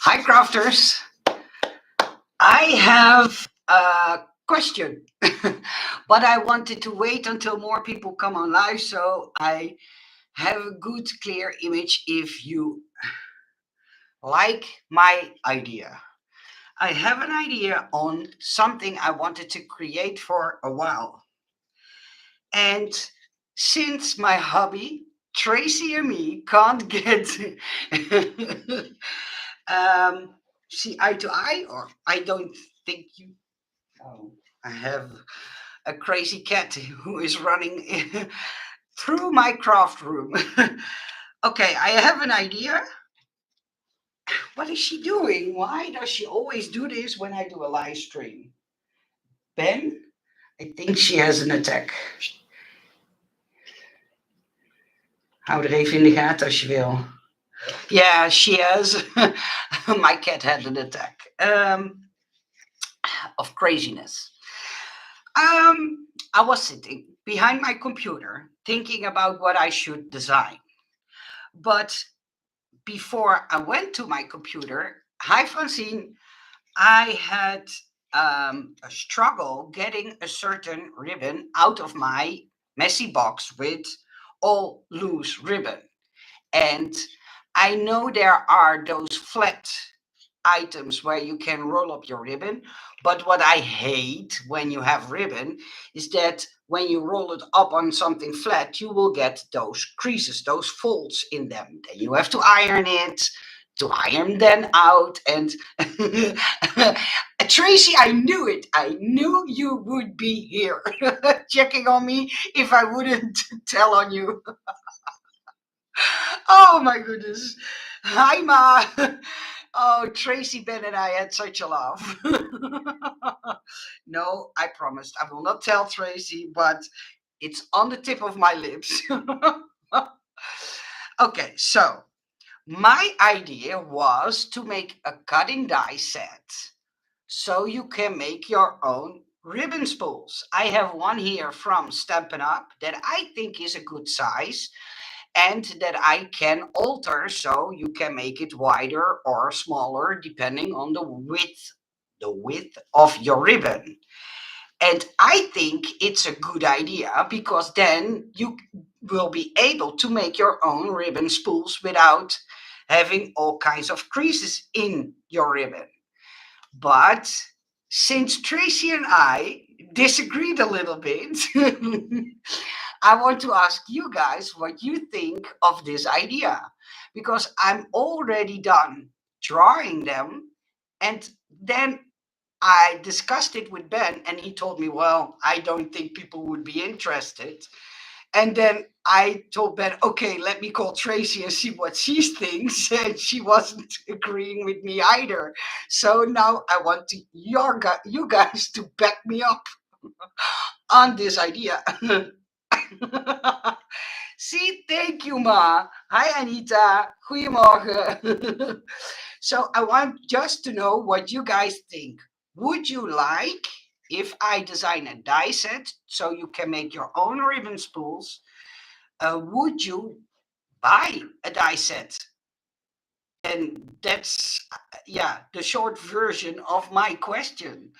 Hi, crafters. I have a question, but I wanted to wait until more people come on live so I have a good, clear image if you like my idea. I have an idea on something I wanted to create for a while. And since my hobby, Tracy and me can't get um, see eye to eye, or I don't think you. Oh, I have a crazy cat who is running through my craft room. Okay, I have an idea. What is she doing? Why does she always do this when I do a live stream? Ben, I think she has an attack. Hou er even in de gaten als je wil. Yeah, she has. My cat had an attack of craziness. I was sitting behind my computer thinking about what I should design. But before I went to my computer, hi Francine, I had a struggle getting a certain ribbon out of my messy box with all loose ribbon. And I know there are those flat items where you can roll up your ribbon. But what I hate when you have ribbon is that when you roll it up on something flat, you will get those creases, those folds in them. Then you have to iron it, to iron them out. And Tracy, I knew it. I knew you would be here checking on me if I wouldn't tell on you. Oh my goodness. Hi, Ma. Oh, Tracy, Ben, and I had such a laugh. No, I promised I will not tell Tracy, but it's on the tip of my lips. Okay, so my idea was to make a cutting die set so you can make your own ribbon spools. I have one here from Stampin' Up that I think is a good size and that I can alter so you can make it wider or smaller depending on the width of your ribbon. And I think it's a good idea because then you will be able to make your own ribbon spools without having all kinds of creases in your ribbon. But since Tracy and I disagreed a little bit, I want to ask you guys what you think of this idea because I'm already done drawing them. And then I discussed it with Ben, and he told me, well, I don't think people would be interested. And then I told Ben, okay, let me call Tracy and see what she thinks. And she wasn't agreeing with me either. So now I want you guys to back me up on this idea. See, thank you, Ma. Hi, Anita. Goedemorgen. So I want just to know what you guys think. Would you like if I design a die set so you can make your own ribbon spools? Would you buy a die set? And that's, yeah, the short version of my question.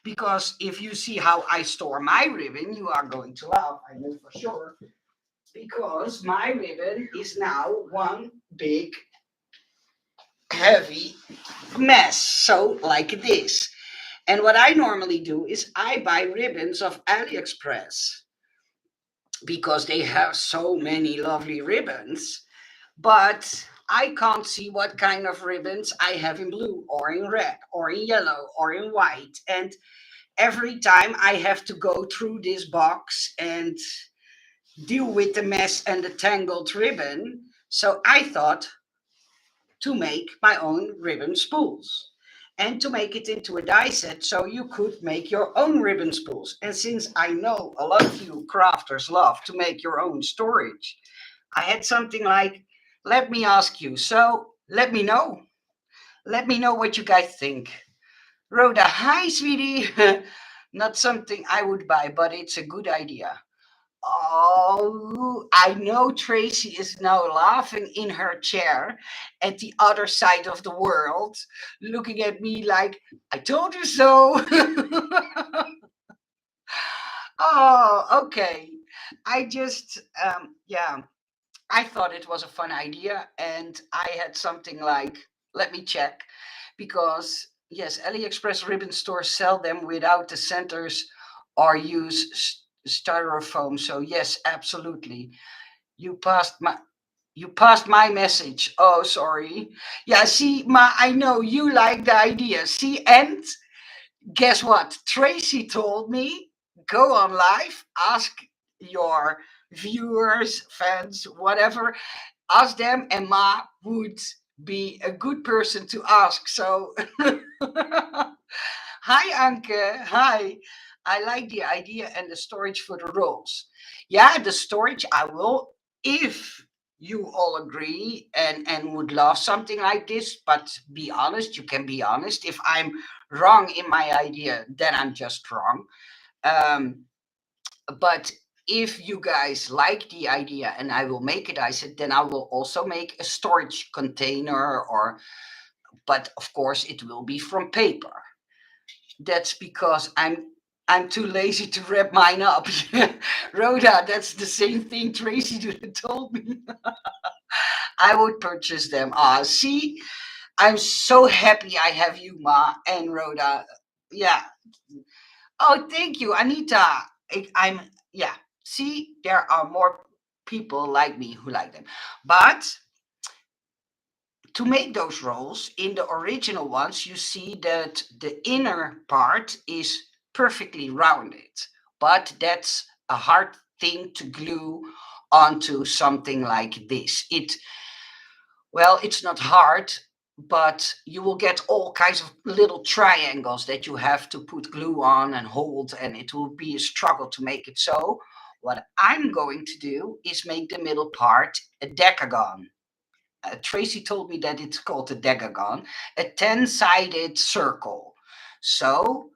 Because if you see how I store my ribbon, you are going to laugh, I know for sure. Because my ribbon is now one big, heavy mess. So, like this. And what I normally do is I buy ribbons of AliExpress because they have so many lovely ribbons. But I can't see what kind of ribbons I have in blue or in red or in yellow or in white. And every time I have to go through this box and deal with the mess and the tangled ribbon. So I thought to make my own ribbon spools and to make it into a die set so you could make your own ribbon spools. And since I know a lot of you crafters love to make your own storage, I had something like, let me ask you. So let me know. Let me know what you guys think. Rhoda, hi, sweetie. Not something I would buy, but it's a good idea. Oh, I know Tracy is now laughing in her chair at the other side of the world, looking at me like, I told you so. Oh, okay. I just, yeah, I thought it was a fun idea, and I had something like, let me check, because yes, AliExpress ribbon stores sell them without the centers or use styrofoam. So yes, absolutely. You passed my you passed my message. Oh, sorry. Yeah, see, Ma, I know you like the idea. See, and guess what? Tracy told me go on live, ask your viewers, fans, whatever, ask them, and Ma would be a good person to ask. So, hi, Anke. Hi. I like the idea and the storage for the rolls. Yeah, the storage, I will, if you all agree and would love something like this. But be honest, you can be honest. If I'm wrong in my idea, then I'm just wrong. Um, but if you guys like the idea and I will make it, I said, then I will also make a storage container, or, but of course it will be from paper. That's because I'm too lazy to wrap mine up. Rhoda, that's the same thing Tracy told me. I would purchase them. Ah, see, I'm so happy I have you, Ma, and Rhoda. Yeah. Oh, thank you, Anita. I'm, yeah. See, there are more people like me who like them. But to make those rolls, in the original ones, you see that the inner part is perfectly rounded. But that's a hard thing to glue onto something like this. Well, it's not hard, but you will get all kinds of little triangles that you have to put glue on and hold, and it will be a struggle to make it so. What I'm going to do is make the middle part a decagon. Tracy told me that it's called a decagon, a 10-sided circle. So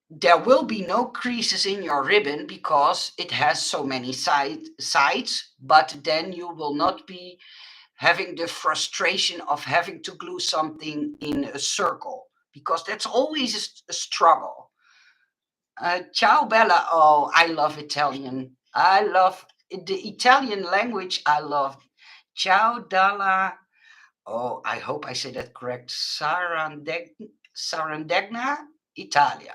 there will be no creases in your ribbon because it has so many sides, but then you will not be having the frustration of having to glue something in a circle, because that's always a struggle. Ciao Bella. Oh, I love Italian. I love the Italian language. I love Ciao Dalla. Oh, I hope I say that correct. Sarandegna, Italia.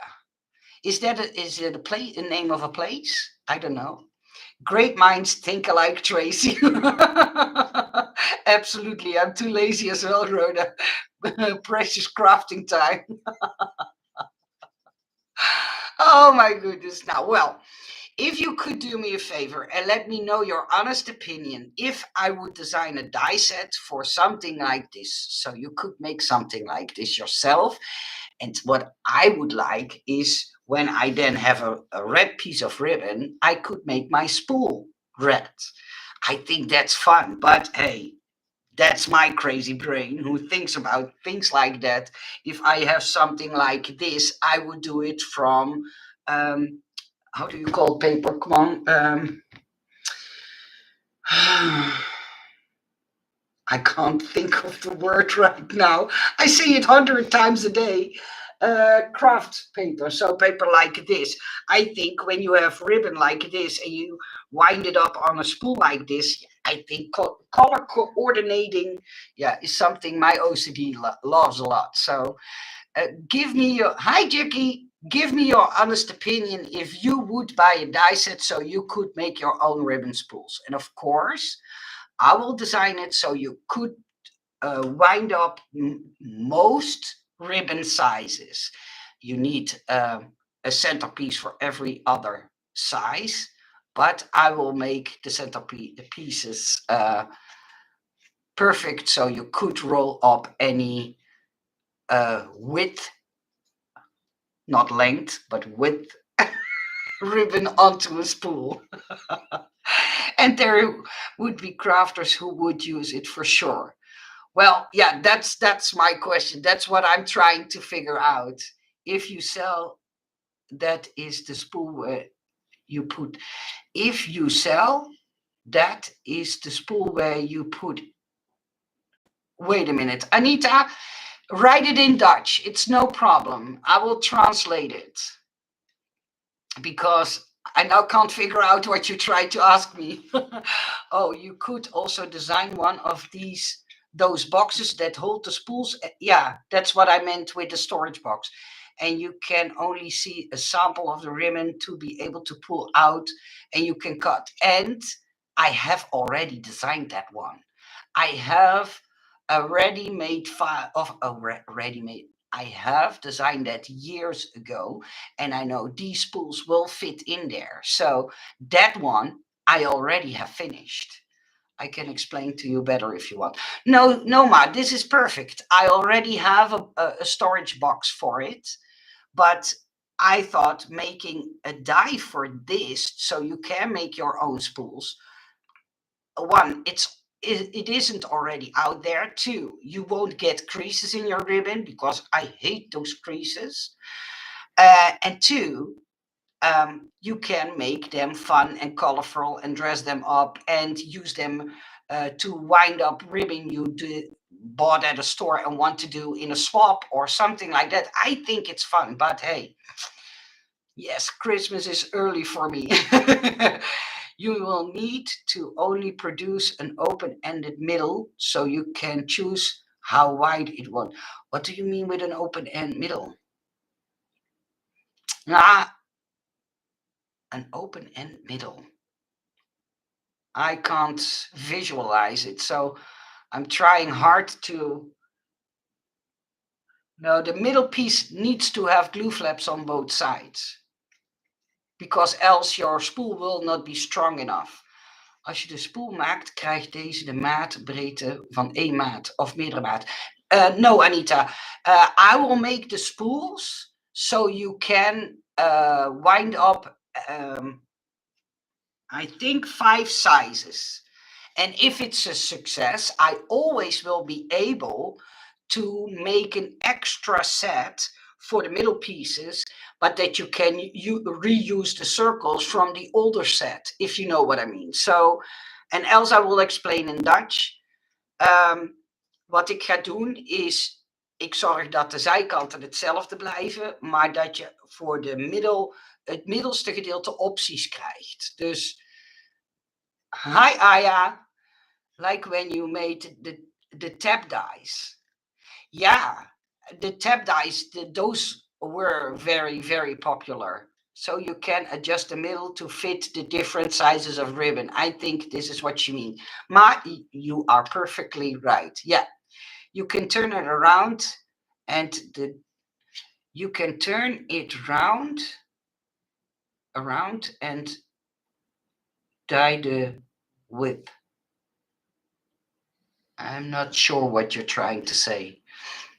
Is it a name of a place? I don't know. Great minds think alike, Tracy. Absolutely. I'm too lazy as well, Rhoda. Precious crafting time. Oh my goodness. Now, well, if you could do me a favor and let me know your honest opinion if I would design a die set for something like this, so you could make something like this yourself. And what I would like is when I then have a red piece of ribbon, I could make my spool red. I think that's fun, but hey, that's my crazy brain who thinks about things like that. If I have something like this, I would do it from, how do you call paper? Come on. I can't think of the word right now. I say it 100 times a day. Craft paper, so paper like this. I think when you have ribbon like this and you wind it up on a spool like this, I think color coordinating, yeah, is something my OCD loves a lot. So give me your, hi Jackie, give me your honest opinion if you would buy a die set so you could make your own ribbon spools. And of course, I will design it so you could wind up most ribbon sizes. You need a centerpiece for every other size, but I will make the pieces perfect so you could roll up any width, not length, but width ribbon onto a spool. And there would be crafters who would use it for sure. Well, yeah, that's my question. That's what I'm trying to figure out. If you sell, that is the spool. you put, if you sell, that is the spool where you put, wait a minute, Anita, write it in Dutch. It's no problem. I will translate it because I now can't figure out what you tried to ask me. Oh, you could also design one of those boxes that hold the spools. Yeah, that's what I meant with the storage box. And you can only see a sample of the ribbon to be able to pull out, and you can cut. And I have already designed that one. I have a ready-made file of a ready-made. I have designed that years ago, and I know these spools will fit in there. So that one I already have finished. I can explain to you better if you want. No, no, Ma, this is perfect. I already have a storage box for it, but I thought making a die for this so you can make your own spools. One, it isn't already out there. Two, you won't get creases in your ribbon because I hate those creases. And two, you can make them fun and colorful and dress them up and use them to wind up ribbon you bought at a store and want to do in a swap or something like that. I think it's fun, but hey, yes, Christmas is early for me. You will need to only produce an open-ended middle so you can choose how wide it wants. What do you mean with an open-end middle? Ah, an open-end middle. I can't visualize it, so I'm trying hard to. No, the middle piece needs to have glue flaps on both sides because else your spool will not be strong enough. Als je de spoel maakt, krijgt deze de maatbreedte van 1 maat of meerdere maat. No, Anita. I will make the spools so you can wind up, I think, 5 sizes. And if it's a success, I always will be able to make an extra set for the middle pieces, but that you can reuse the circles from the older set, if you know what I mean. So, en Elsa will explain in Dutch. Wat ik ga doen is, ik zorg dat de zijkanten hetzelfde blijven, maar dat je voor het middelste gedeelte opties krijgt. Dus, hi Aya, like when you made the tap dies. Yeah, the tap dies, those were very, very popular. So you can adjust the middle to fit the different sizes of ribbon. I think this is what you mean. Ma, you are perfectly right. Yeah, you can turn it around and you can turn it around and die the width. I'm not sure what you're trying to say.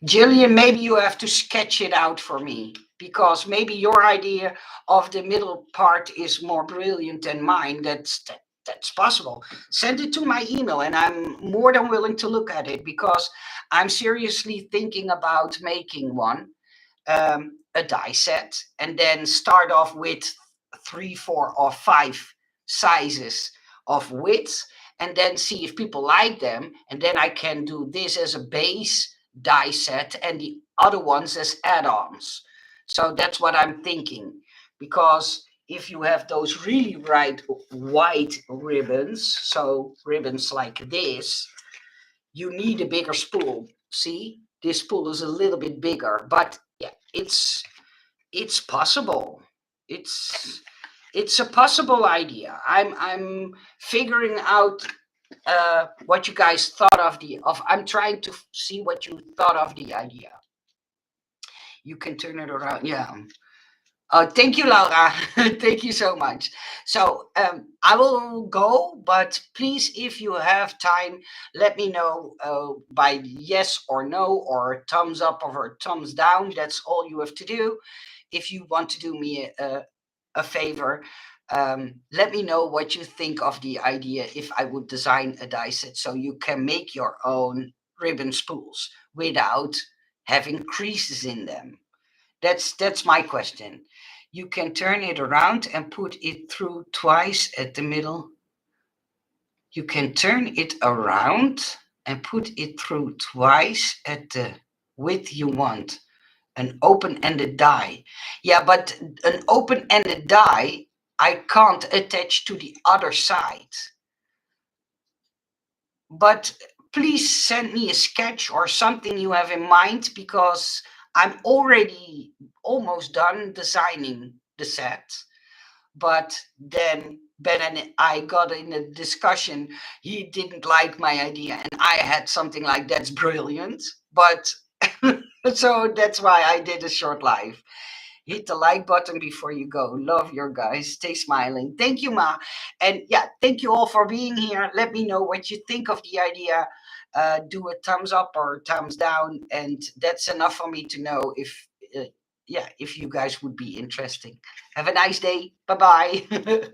Jillian, maybe you have to sketch it out for me because maybe your idea of the middle part is more brilliant than mine. That's possible. Send it to my email and I'm more than willing to look at it because I'm seriously thinking about making one, a die set, and then start off with 3, 4, or 5 sizes of width and then see if people like them. And then I can do this as a base die set and the other ones as add-ons. So that's what I'm thinking, because if you have those really bright white ribbons, so ribbons like this, you need a bigger spool. See, this spool is a little bit bigger, but yeah, it's possible. It's a possible idea. I'm figuring out what you guys thought of I'm trying to see what you thought of the idea. You can turn it around. Yeah. Oh, thank you, Laura. Thank you so much. So I will go, but please, if you have time, let me know by yes or no, or thumbs up or thumbs down. That's all you have to do. If you want to do me a favor, let me know what you think of the idea if I would design a die set so you can make your own ribbon spools without having creases in them. That's my question. You can turn it around and put it through twice at the middle. You can turn it around and put it through twice at the width you want. An open-ended die. Yeah, but an open-ended die I can't attach to the other side. But please send me a sketch or something you have in mind, because I'm already almost done designing the set. But then Ben and I got in a discussion. He didn't like my idea, and I had something like, that's brilliant. But so that's why I did a short live. Hit the like button before you go. Love your guys. Stay smiling. Thank you, Ma. And yeah, thank you all for being here. Let me know what you think of the idea. Do a thumbs up or thumbs down, and that's enough for me to know if, yeah, if you guys would be interesting. Have a nice day. Bye bye.